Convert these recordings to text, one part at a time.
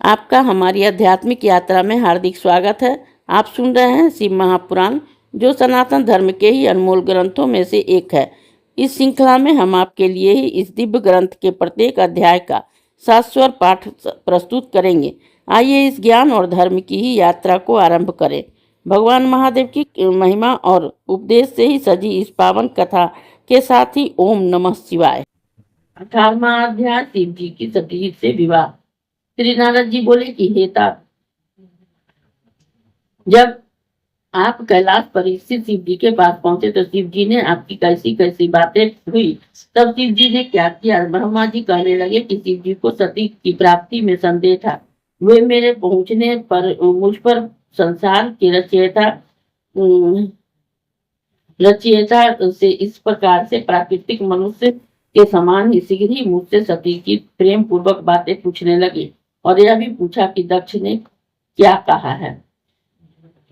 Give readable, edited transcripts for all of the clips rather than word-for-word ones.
आपका हमारी आध्यात्मिक यात्रा में हार्दिक स्वागत है। आप सुन रहे हैं शिव महापुराण, जो सनातन धर्म के ही अनमोल ग्रंथों में से एक है। इस श्रृंखला में हम आपके लिए ही इस दिव्य ग्रंथ के प्रत्येक अध्याय का शाश्वत पाठ प्रस्तुत करेंगे। आइए इस ज्ञान और धर्म की ही यात्रा को आरंभ करें। भगवान महादेव की महिमा और उपदेश से ही सजी इस पावन कथा के साथ ही ओम नमः शिवाय। 18वां अध्याय, शिव जी की सती से विवाह। श्री नारद जी बोले कि हे तात, जब आप कैलाश पर स्थित शिव जी के पास पहुंचे तो शिव जी ने आपकी कैसी कैसी बातें हुई। तब शिव जी ने क्या किया? ब्रह्मा जी कहने लगे कि शिव जी को सती की प्राप्ति में संदेह था। वे मेरे पहुंचने पर मुझ पर संसार के रचयिता से इस प्रकार से प्राकृतिक मनुष्य के समान ही शीघ्र ही मुझसे सती की प्रेम पूर्वक बातें पूछने लगे और यह भी पूछा कि दक्ष ने क्या कहा है।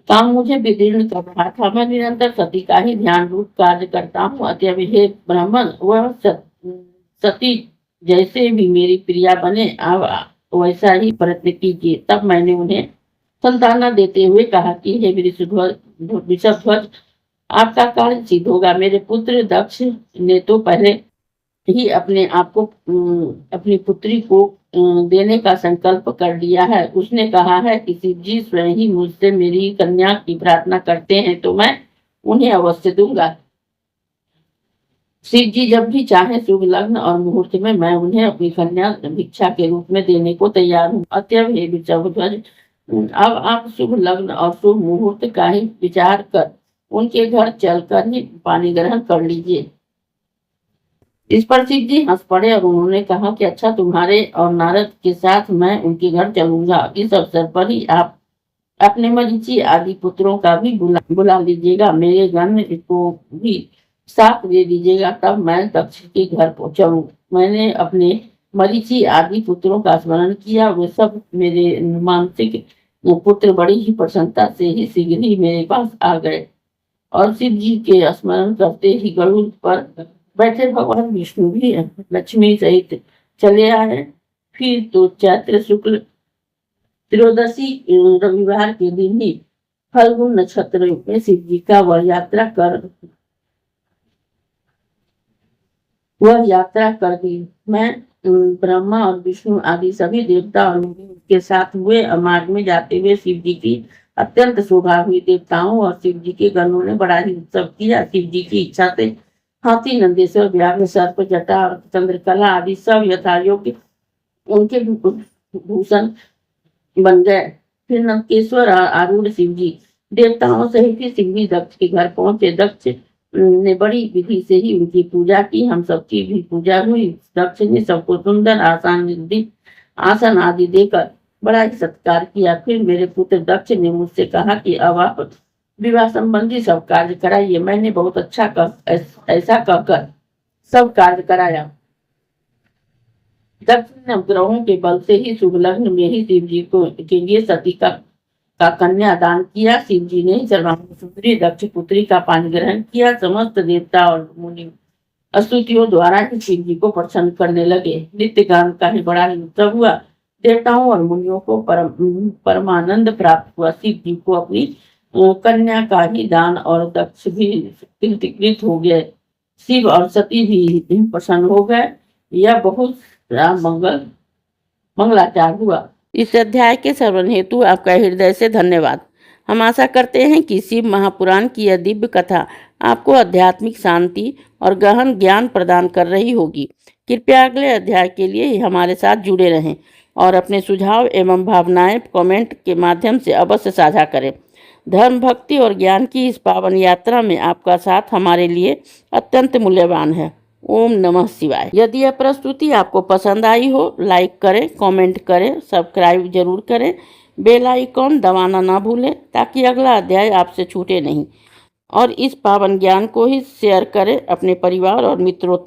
काम मुझे विदीर्ण कर रहा था। मैं निरंतर सती का ही ध्यान रूप कार्य करता हूँ। अतएव हे ब्राह्मण, वह सती जैसे भी मेरी प्रिया बने वैसा ही प्रयत्न कीजिए। तब मैंने उन्हें संताना देते हुए कहा कि हे वृषभध्वज, आपका कार्य सिद्ध होगा। मेरे पुत्र दक्ष ने तो पहले ही अपनी पुत्री को देने का संकल्प कर लिया है। उसने कहा है कि शिव जी स्वयं ही मुझसे मेरी कन्या की प्रार्थना करते हैं तो मैं उन्हें अवश्य दूंगा। शिव जी जब भी चाहे शुभ लग्न और मुहूर्त में मैं उन्हें अपनी कन्या भिक्षा के रूप में देने को तैयार हूँ। अतएव हे वृषभध्वज, अब आप शुभ लग्न और शुभ मुहूर्त का ही विचार कर उनके घर चलकर ही पानी ग्रहण कर लीजिए। इस पर शिव जी हंस पड़े और उन्होंने कहा कि अच्छा, तुम्हारे और नारद के साथ मैं उनके घर चलूंगा। इस अवसर पर ही आप अपने मरीचि आदि पुत्रों का भी बुला लीजिएगा। मेरे गण को भी साथ दे दीजिएगा, तब मैं दक्ष के घर पहुंचूं। मैंने अपने मरीचि आदि पुत्रों का स्मरण किया। वे सब मेरे मानसिक पुत्र बड़ी ही प्रसन्नता से ही शीघ्र ही मेरे पास आ गए और शिव जी के स्मरण करते ही गरुड़ पर बैठे भगवान विष्णु भी लक्ष्मी सहित चले आए। फिर तो चैत्र शुक्ल त्रयोदशी रविवार के दिन ही फल्गुन नक्षत्र में शिव जी का वह यात्रा कर दी। मैं ब्रह्मा और विष्णु आदि सभी देवता और के साथ हुए मार्ग में जाते हुए शिव जी की अत्यंत शोभा हुई। देवताओं और शिव जी के गणों ने बड़ा ही उत्सव किया। शिव जी की इच्छा से हाथी, नंदेश्वर, व्याघ्र, सर्प, जटा और चंद्रकला आदि सब यथायोग्य उनके भूषण बन गए। फिर नंदकेश्वर आरूढ़ शिव जी देवताओं सहित ही शिव जी दक्ष के घर पहुंचे। दक्ष ने बड़ी विधि से ही उनकी पूजा की। हम सबकी भी पूजा हुई। दक्ष ने सबको सुंदर आसन आदि देकर बड़ा ही सत्कार किया। फिर मेरे पुत्र दक्ष ने मुझसे कहा कि अब आप विवाह संबंधी सब कार्य कराइए। मैंने बहुत अच्छा ऐसा कहकर सब कार्य कराया। दक्ष ने ग्रहों के बल से ही शुभ लग्न में ही शिव जी के लिए सती का कन्या दान किया। शिव जी ने सर्वांग सुंदरी दक्ष पुत्री का पानी ग्रहण किया। समस्त देवता और मुनि स्तुतियों द्वारा ही शिव जी को प्रसन्न करने लगे। नित्य गान का ही बड़ा ही उत्सव हुआ। देवताओं और मुनियों को परमानंद प्राप्त हुआ। शिव जी को अपनी कन्या का ही दान और दक्ष भी कृत हो गए। शिव और सती भी प्रसन्न हो गए। यह बहुत मंगलाचार हुआ। इस अध्याय के श्रवण हेतु आपका हृदय से धन्यवाद। हम आशा करते हैं कि शिव महापुराण की यह दिव्य कथा आपको आध्यात्मिक शांति और गहन ज्ञान प्रदान कर रही होगी। कृपया अगले अध्याय के लिए हमारे साथ जुड़े रहें और अपने सुझाव एवं भावनाएं कमेंट के माध्यम से अवश्य साझा करें। धर्म, भक्ति और ज्ञान की इस पावन यात्रा में आपका साथ हमारे लिए अत्यंत मूल्यवान है। ओम नमः शिवाय। यदि यह प्रस्तुति आपको पसंद आई हो, लाइक करें, कमेंट करें, सब्सक्राइब जरूर करें, बेल आइकॉन दबाना ना भूलें ताकि अगला अध्याय आपसे छूटे नहीं। और इस पावन ज्ञान को ही शेयर करें अपने परिवार और मित्रों तक।